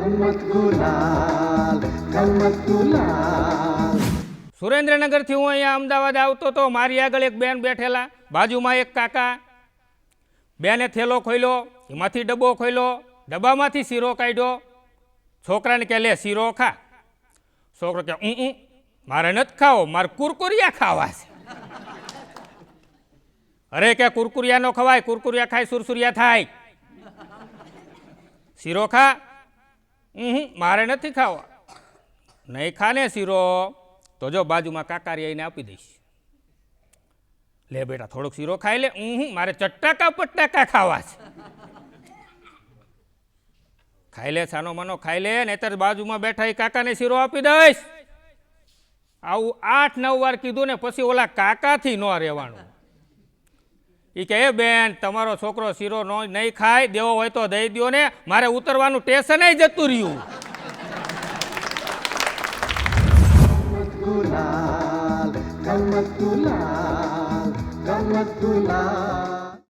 ગમત ગુલાલ, ગમત ગુલાલ. સુરેન્દ્રનગરથી હું અહીંયા અમદાવાદ આવતો તો મારી આગળ એક બેન બેઠેલા, બાજુમાં એક કાકા. બેને થેલો ખોલ્યો, એમાંથી ડબ્બો ખોલ્યો, ડબ્બામાંથી શીરો કાઢ્યો. છોકરાને કે લે શીરો ખા. છોકરો કે મારે નથી ખાવો, મારે કુરકુરિયા ખાવા છે. અરે કે કુરકુરિયા નો ખવાય, કુરકુરિયા ખાય સુરસુરિયા થાય. શીરો ખા. મારે નથી ખાવા. નહીં ખાને શીરો તો જો બાજુમાં કાકારી આવીને આપી દઈશ. લે બેટા થોડોક શીરો ખાઈ લે. મારે ચટાકા પટાકા ખાવા છે. ખાઈ લે છાનો માનો ખાઈ લે, નહીતર બાજુમાં બેઠા એ કાકાને શીરો આપી દઈશ. આવું 8-9 વાર કીધું ને પછી ઓલા કાકાથી ન રહેવાનું. એ કે એ બેન તમારો છોકરો શીરો નહીં ખાય, દેવો હોય તો દઈ દો ને, મારે ઉતરવાનું ટેન્શન જતું રહ્યું. ગુલાલ, ગમત ગુલાલ, ગમત ગુલાલ.